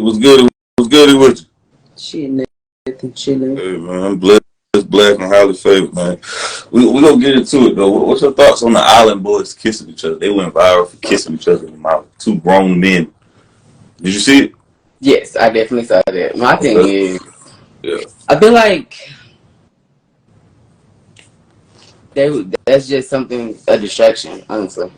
was good. It was good with you. Shit, nothing chilling. Hey, man, I'm blessed, black, and highly favored, man. We gonna get into it though. What's your thoughts on the Island Boys kissing each other? They went viral for kissing each other in the mouth. Two grown men. Did you see it? Yes, I definitely saw that. My thing Okay. is, Yeah. I feel like that's just a distraction, honestly.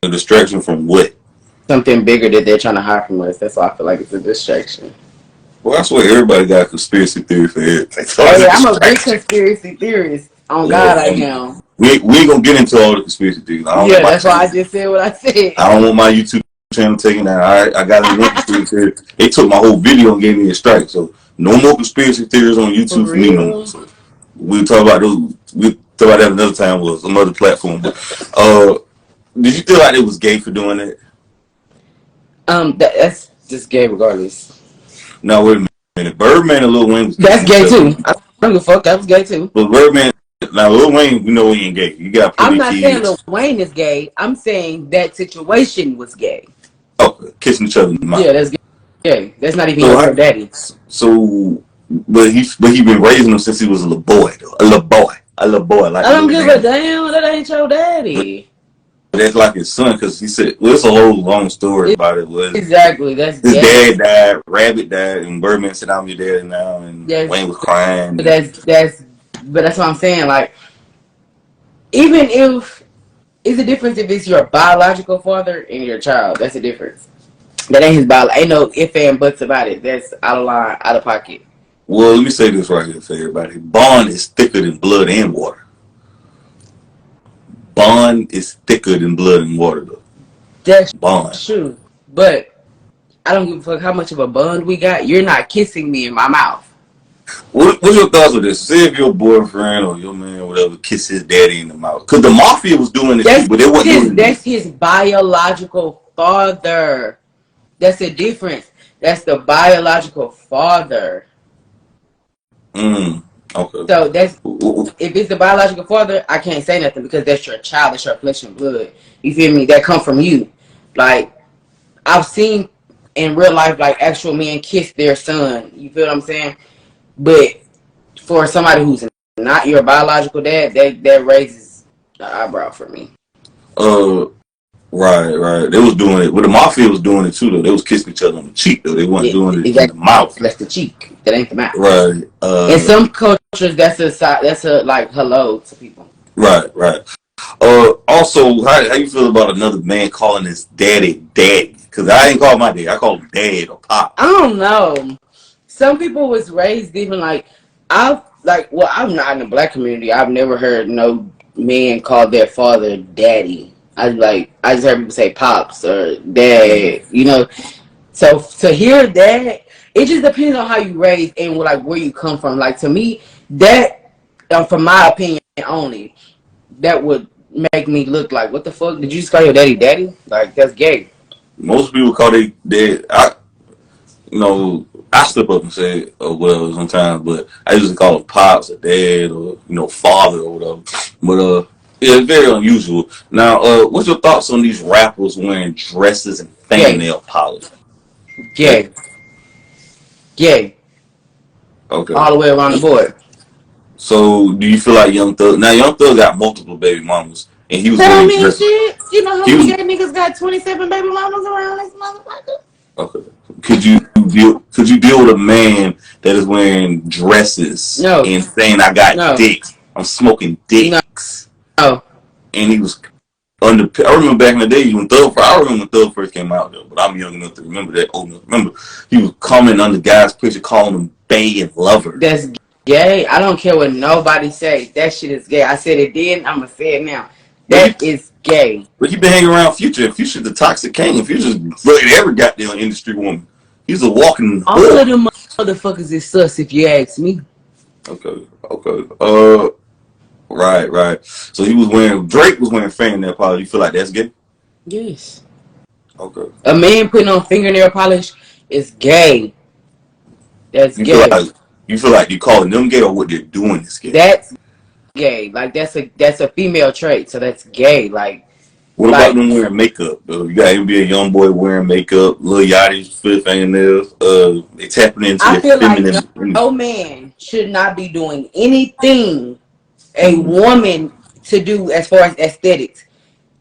A distraction from what? Something bigger that they're trying to hide from us. That's why I feel like it's a distraction. Well, I swear everybody got a conspiracy theory for everything. So Oh yeah, I'm a big conspiracy theorist. On God, I yeah, am. we ain't gonna get into all the conspiracy theories. Yeah, that's why I just said what I said. I don't want my YouTube channel taken down. I got a conspiracy theory. They took my whole video and gave me a strike. So no more conspiracy theories on YouTube for me no more. So we'll talk about those. We'll talk about that another time with some other platform. But did you feel like it was gay for doing that? That's just gay regardless. No, wait a minute. Birdman and Lil Wayne was That's gay too. I don't give a fuck. That was gay too. But Birdman, now Lil Wayne, we know he ain't gay. You got I'm not saying Lil Wayne is gay. I'm saying that situation was gay. Oh, kissing each other in the mouth. Yeah, that's gay. That's not even your daddy. So, but he been raising him since he was a little boy, though. A little boy. Like I don't give a damn. That ain't your daddy. But that's like his son, because he said, well, it's a whole long story about it. Was exactly. That's his dad died, Rabbit died, and Birdman said, "I'm your dad now," and Wayne was crying. But that's what I'm saying. Like, even if it's a difference if it's your biological father and your child. That's a difference. That ain't his biological. Ain't no ifs and buts about it. That's out of line, out of pocket. Well, let me say this right here for everybody. Bond is thicker than blood and water. Bond is thicker than blood and water, though. That's Bond. true. But I don't give a fuck how much of a bond we got. You're not kissing me in my mouth. What's your thoughts with this? Say if your boyfriend or your man or whatever kiss his daddy in the mouth. Because the mafia was doing this, but they wasn't doing it. That's his biological father. That's the difference. That's the biological father. Okay. So that's if it's the biological father, I can't say nothing because that's your child, that's your flesh and blood. You feel me? That come from you. Like I've seen in real life, like actual men kiss their son. You feel what I'm saying? But for somebody who's not your biological dad, that raises the eyebrow for me. Right. They was doing it. Well, the mafia was doing it too, though. They was kissing each other on the cheek, though. They wasn't doing it in the mouth. That's the cheek. That ain't the mouth. Right. In some cultures, that's a like hello to people. Right. Also, how you feel about another man calling his daddy? Because I ain't call my dad. I call him dad or pop. I don't know. Some people was raised even like I'm not in the black community. I've never heard no man call their father daddy. I just heard people say pops or dad, you know. So to hear that, it just depends on how you raised and like where you come from. Like to me, that from my opinion only, that would make me look like, what the fuck? Did you just call your daddy? Like that's gay. Most people call their dad. I slip up and say it or whatever sometimes, but I usually call them pops or dad or father or whatever. But yeah, it's very unusual. Now, what's your thoughts on these rappers wearing dresses and fingernail polish? Gay. Okay. All the way around the board. So, do you feel like Young Thug? Now, Young Thug got multiple baby mamas, and he was wearing dresses. Shit. You know how many gay niggas got 27 baby mamas around this motherfucker? Okay. Could you deal with a man that is wearing dresses and saying I got dick? I'm smoking dicks. No. And he was under. I remember back in the day when Thug first came out though, but I'm young enough to remember that. Old enough. Remember he was coming under guys' picture calling them bae and lover. That's gay. I don't care what nobody say. That shit is gay. I said it then. I'm gonna say it now. That is gay. But you been hanging around Future. Future's the toxic king. Future's look at every goddamn industry woman. He's a walking. All of them motherfuckers is sus, if you ask me. Okay. Right. So Drake was wearing fingernail polish. You feel like that's gay? Yes. Okay. A man putting on fingernail polish is gay. That's gay. You feel like you calling them gay or what they're doing is gay? That's gay. Like that's a female trait, so that's gay. Like What Like, about them wearing makeup? You got NBA YoungBoy wearing makeup, Lil Yachty's fit fingernails. They tapping into I their feel like feminine. no man should not be doing anything a Mm-hmm. woman to do as far as aesthetics,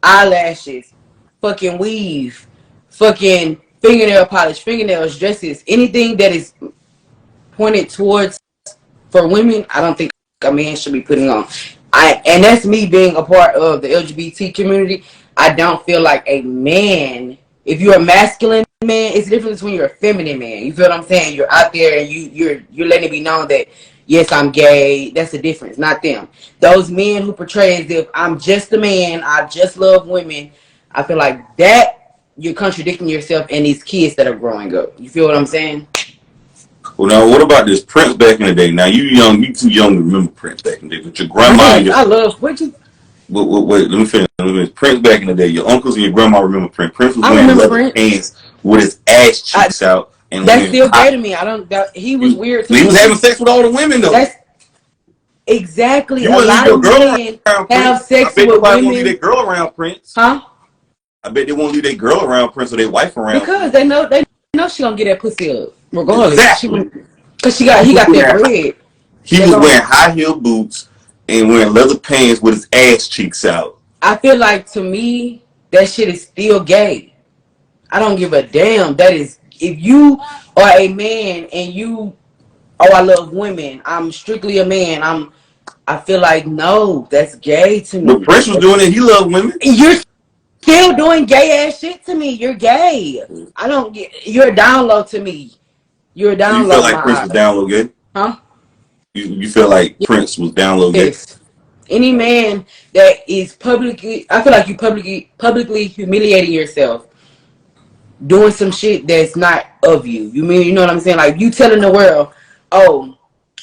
eyelashes, fucking weave, fucking fingernail polish, fingernails, dresses, anything that is pointed towards for women. I don't think a man should be putting on. And that's me being a part of the LGBT community. I don't feel like a man, if you're a masculine man, it's the difference when you're a feminine man. You feel what I'm saying? You're out there and you're letting it be known that yes, I'm gay. That's the difference, not them. Those men who portray as if I'm just a man, I just love women. I feel like that you're contradicting yourself and these kids that are growing up. You feel what I'm saying? Well, now what about this Prince back in the day? Now you too young to remember Prince back in the day, but your grandma and your I love what you. wait, let me finish. Prince back in the day, your uncles and your grandma remember Prince. Prince was I wearing remember leather Prince. pants with his ass cheeks out, and That's wearing still hot. gay to me. I don't. He was weird to He me. was having sex with all the women though. That's exactly. You A wouldn't leave lot your of girl men around have Prince. sex I bet with nobody won't leave women. their girl around Prince. Huh? I bet they won't leave their girl around Prince or their wife around. Because Prince. they know she gonna get that pussy up regardless. Exactly. Because he got that bread. He was wearing high heel boots and wearing leather pants with his ass cheeks out. I feel like to me that shit is still gay. I don't give a damn. That is, if you are a man and you, I love women. I'm strictly a man. I feel like no, that's gay to me. But Prince was doing it. He loved women. You're still doing gay ass shit to me. You're gay. I don't get. You're a down low to me. You're a down You low. feel like Prince was down low gay? Huh? You feel like Prince was down low gay? Yes. Any man that is publicly, I feel like you publicly humiliating yourself, doing some shit that's not of you. You know what I'm saying? Like you telling the world, oh,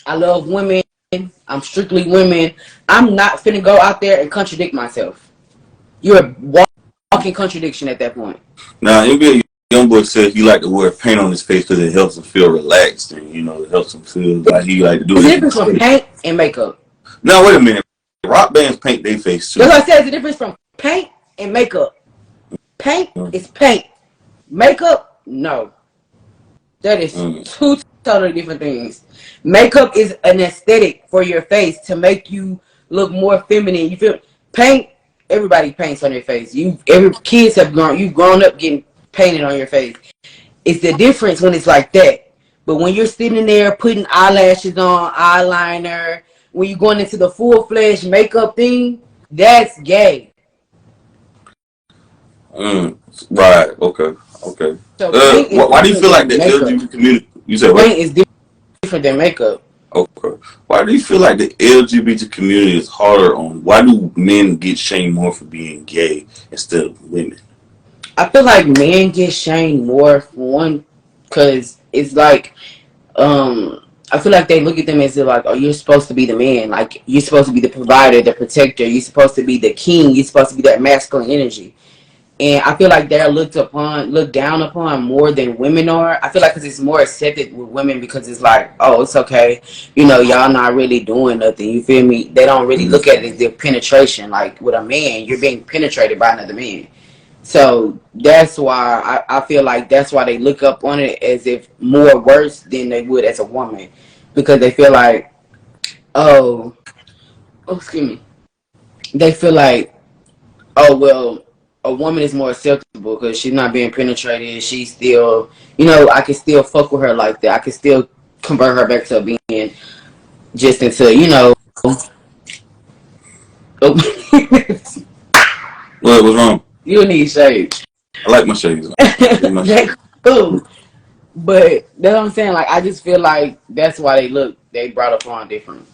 I love women. I'm strictly women. I'm not finna go out there and contradict myself. You're a walking contradiction at that point. Now, NBA YoungBoy said he liked to wear paint on his face because it helps him feel relaxed and, it helps him feel like he like to do it. There's a difference from paint and makeup. Now, wait a minute. Rock bands paint their face too. That's what I said. It's the difference from paint and makeup. Paint is paint. Makeup, no. That is two totally different things. Makeup is an aesthetic for your face to make you look more feminine. You feel paint. Everybody paints on their face. Kids have you've grown up getting painted on your face. It's the difference when it's like that. But when you're sitting there putting eyelashes on, eyeliner, when you're going into the full-fledged makeup thing, that's gay. Right. Okay. So why do you feel like the LGBT community? You said what? Paint is different than makeup. Okay. Why do you feel like the LGBT community is harder on? Why do men get shamed more for being gay instead of women? I feel like men get shamed more for one, because it's like, I feel like they look at them as if like, oh, you're supposed to be the man. Like, you're supposed to be the provider, the protector. You're supposed to be the king. You're supposed to be that masculine energy. And I feel like they're looked down upon more than women are. I feel like because it's more accepted with women because it's like, oh, it's okay. Y'all not really doing nothing. You feel me? They don't really look at it as their penetration. Like with a man, you're being penetrated by another man. So that's why I feel like that's why they look up on it as if more worse than they would as a woman. Because they feel like, excuse me. They feel like, oh, well, a woman is more acceptable because she's not being penetrated. She's still, I can still fuck with her like that. I can still convert her back to being just into, What was wrong? You need shades. I like my shades. That's cool. But that's what I'm saying. Like, I just feel like that's why they brought up on different.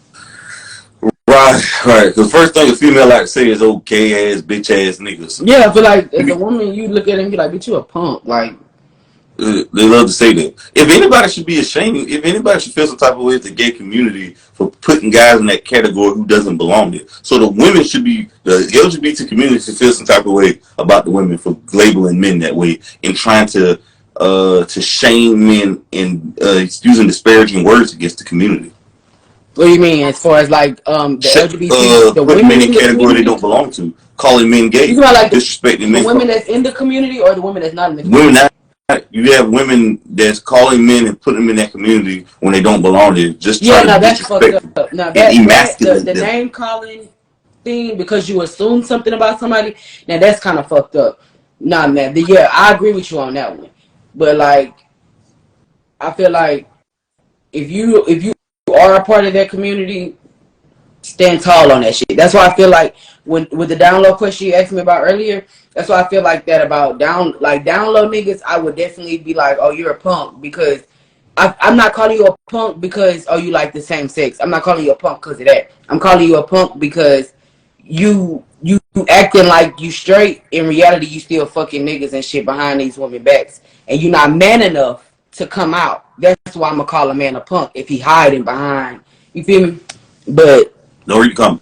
Right. Because first thing a female like to say is, "Oh, gay ass, bitch ass niggas." Yeah, I feel like as a woman, you look at them and be like, "Bitch, you a punk." Like, they love to say that. If anybody should be ashamed, if anybody should feel some type of way, it's the gay community for putting guys in that category who doesn't belong there. So the women should be, the LGBT community should feel some type of way about the women for labeling men that way and trying to shame men and using disparaging words against the community. What do you mean? As far as like the LGBT, the put women men in in the category they community? don't belong to. calling men gay, you talking about like disrespecting men. The women that's in the community or the women that's not in the community? Women you have women that's calling men and putting them in that community when they don't belong there. Just trying to that's fucked up. Now emasculate the name calling thing because you assume something about somebody. Now that's kind of fucked up. Nah, man. Yeah, I agree with you on that one. But like, I feel like if you are a part of that community, stand tall on that shit. That's why I feel like with the download question you asked me about earlier, that's why I feel like that about download niggas. I would definitely be like, oh, you're a punk, because I'm not calling you a punk because you like the same sex. I'm not calling you a punk because of that. I'm calling you a punk because you acting like you straight. In reality, you still fucking niggas and shit behind these women backs, and you're not man enough to come out. That's why I'm gonna call a man a punk if he hiding behind. You feel me? But no, you come.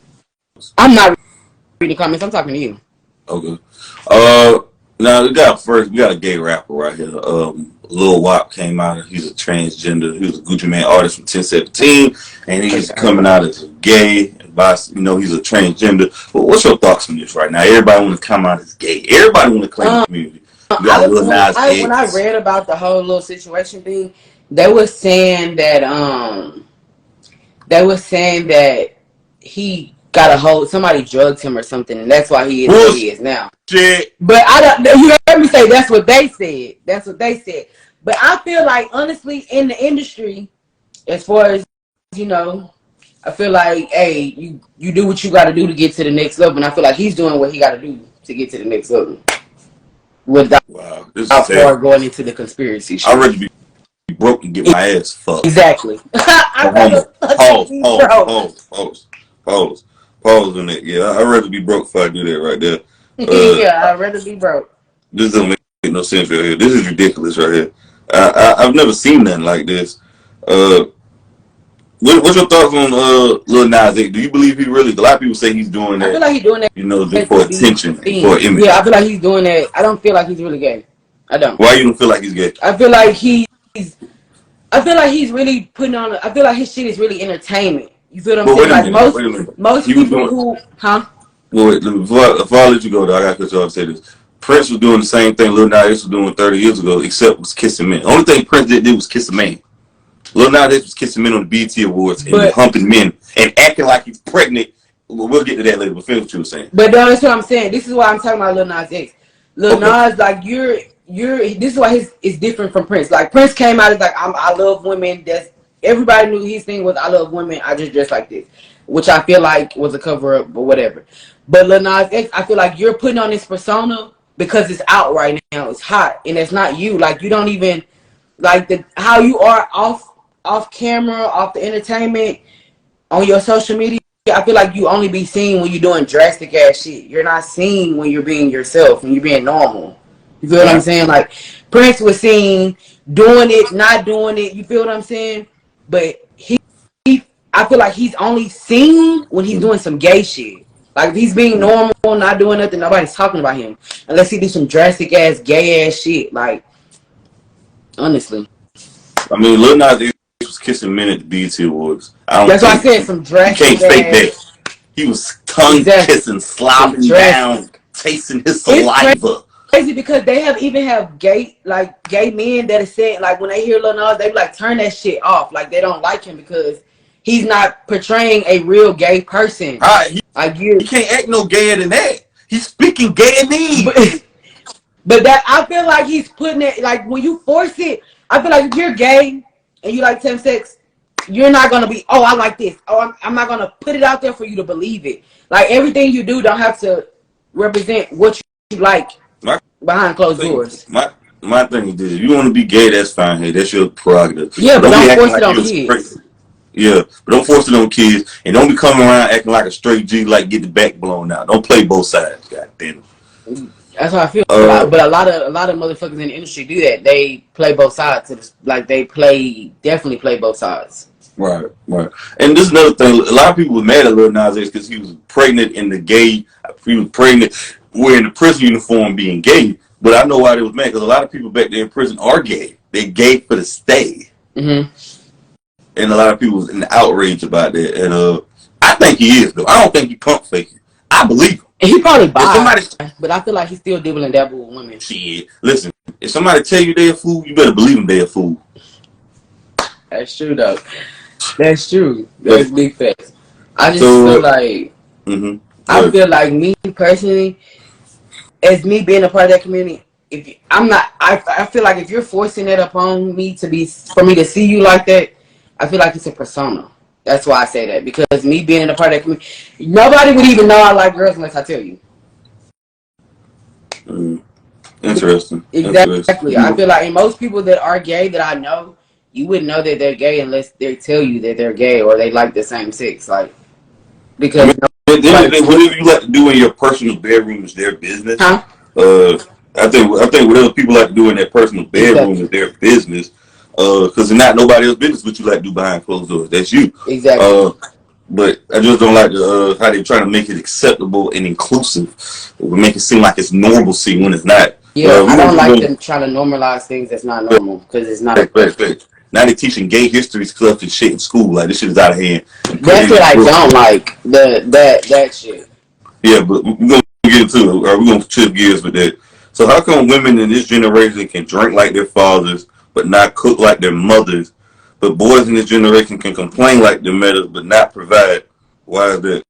I'm not reading comments. I'm talking to you. Okay. Now we got a gay rapper right here. Lil Wop came out. He's a transgender. He was a Gucci Mane artist from 1017, and he's coming out as a gay. You know, he's a transgender. But what's your thoughts on this right now? Everybody want to come out as gay. Everybody want to claim the community. When I read about the whole little situation thing, they were saying that he got a hold. Somebody drugged him or something, and that's why he is where he is now. Shit. But I don't. You heard me say that's what they said. That's what they said. But I feel like honestly, in the industry, as far as I feel like, hey, you do what you got to do to get to the next level, and I feel like he's doing what he got to do to get to the next level. Without going into the conspiracy shit. I'd rather be broke and get my ass fucked. Exactly. Pause on that. Yeah, I'd rather be broke if I do that right there. Yeah, I'd rather be broke. This doesn't make no sense right here. This is ridiculous right here. I've never seen nothing like this. What's your thoughts on Lil Nas X? Do you believe he really? A lot of people say he's doing that. I feel like he's doing that. For attention, for image. Yeah, I feel like he's doing that. I don't feel like he's really gay. I don't. Why you don't feel like he's gay? I feel like he's really putting on. I feel like his shit is really entertainment. You feel what I'm saying? Like most people who, Well, wait, before I let you go, though, I got to cut you off and say this. Prince was doing the same thing Lil Nas X was doing 30 years ago, except was kissing men. The only thing Prince did was kiss a man. Lil Nas X was kissing men on the BET Awards and humping men and acting like he's pregnant. We'll get to that later, but finish what you were saying. But that's what I'm saying. This is why I'm talking about Lil Nas X. Lil Nas, like, this is why it's different from Prince. Like, Prince came out as like, I love women. Everybody knew his thing was, I love women, I just dress like this. Which I feel like was a cover-up, but whatever. But Lil Nas X, I feel like you're putting on this persona because it's out right now. It's hot, and it's not you. Like, you don't even, like, how you are off camera, off the entertainment, on your social media. I feel like you only be seen when you're doing drastic ass shit. You're not seen when you're being yourself, when you're being normal. You feel what I'm saying? Like, Prince was seen doing it, not doing it. You feel what I'm saying? But I feel like he's only seen when he's doing some gay shit. Like, if he's being normal, not doing nothing, nobody's talking about him. Unless he do some drastic ass, gay ass shit. Like, honestly. I mean, Lil Nas X was kissing men at the BET Awards. That's why I said some drastic. You can't fake that. He was tongue kissing, slobbing down, tasting his saliva. Crazy because they even have gay men that are saying, like, when they hear Lil Nas, they like turn that shit off. Like, they don't like him because he's not portraying a real gay person. He can't act no gayer than that. He's speaking gay in need. But that, I feel like he's putting it, like, when you force it, I feel like if you're gay and you like temp sex, you're not going to be, I like this. I'm not going to put it out there for you to believe it. Like, everything you do don't have to represent what you like behind closed doors. My thing is this. If you want to be gay, that's fine. Hey, that's your prerogative. Yeah, but don't force it on kids. Yeah, but don't force it on kids. And don't be coming around acting like a straight G, like get the back blown out. Don't play both sides. God damn it. That's how I feel. But a lot of motherfuckers in the industry do that. They play both sides. Like, they definitely play both sides. Right. And this is another thing. A lot of people were mad at Lil Nas X because he was pregnant he was pregnant wearing the prison uniform being gay. But I know why they was mad, because a lot of people back there in prison are gay. They're gay for the stay. Mm-hmm. And a lot of people was in outrage about that. And I think he is, though. I don't think he pump faking. I believe him. And he probably If somebody, bi, but I feel like he's still dibbling dabble with women. shit, listen, if somebody tell you they a fool, you better believe them they a fool. That's true though. That's true. That's big facts. I just So, feel like I feel like me personally, as me being a part of that community, if you, I'm not, I feel like if you're forcing it upon me to be for me to see you like that, I feel like it's a persona. That's why I say that, because me being a part of that community, nobody would even know I like girls unless I tell you. Interesting. Exactly. Interesting. I feel like, and most people that are gay that I know, you wouldn't know that they're gay unless they tell you that they're gay or they like the same sex. Like, because whatever you like to do in your personal bedroom is their business. huh? I think whatever people like to do in their personal bedroom is their business. Because it's not nobody else's business what you like to do behind closed doors. That's you. Exactly. But I just don't like how they trying to make it acceptable and inclusive. Make it seem like it's normalcy when it's not. Yeah, I don't like them trying to normalize things that's not normal because it's not. Now they're teaching gay history clubs and shit in school. Like, this shit is out of hand. That's what I don't like. That shit. Yeah, but we're gonna get into it, or we're gonna shift gears with that. So how come women in this generation can drink like their fathers but not cook like their mothers, but boys in this generation can complain like their mothers but not provide? Why is that?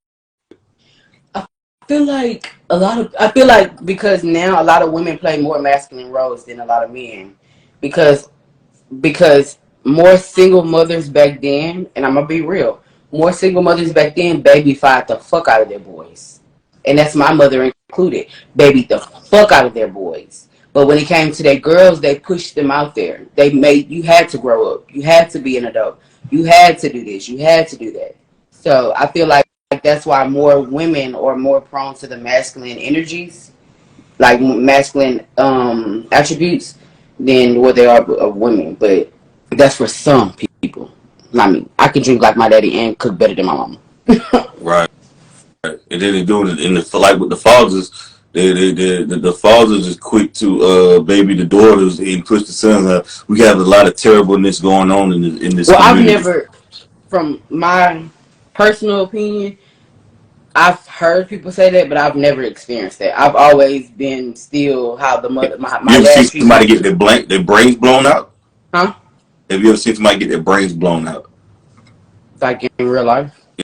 I feel like because now a lot of women play more masculine roles than a lot of men, because more single mothers back then, and I'm gonna be real, more single mothers back then babyfied the fuck out of their boys, and that's my mother included. Babied the fuck out of their boys. But when it came to their girls, they pushed them out there. They made you had to grow up. You had to be an adult. You had to do this. You had to do that. So I feel like that's why more women are more prone to the masculine energies, like masculine attributes, than what they are of women. But that's for some people. I mean, I can drink like my daddy and cook better than my mama. Right. And then they do it in the like with the fathers. The fathers is quick to baby the daughters and push the sons out. We have a lot of terribleness going on in this. Well, community. I've never, from my personal opinion, I've heard people say that, but I've never experienced that. I've always been still how the mother, my you ever dad. seen somebody get their brains blown out? Huh? Have you ever seen somebody get their brains blown out? Like in real life?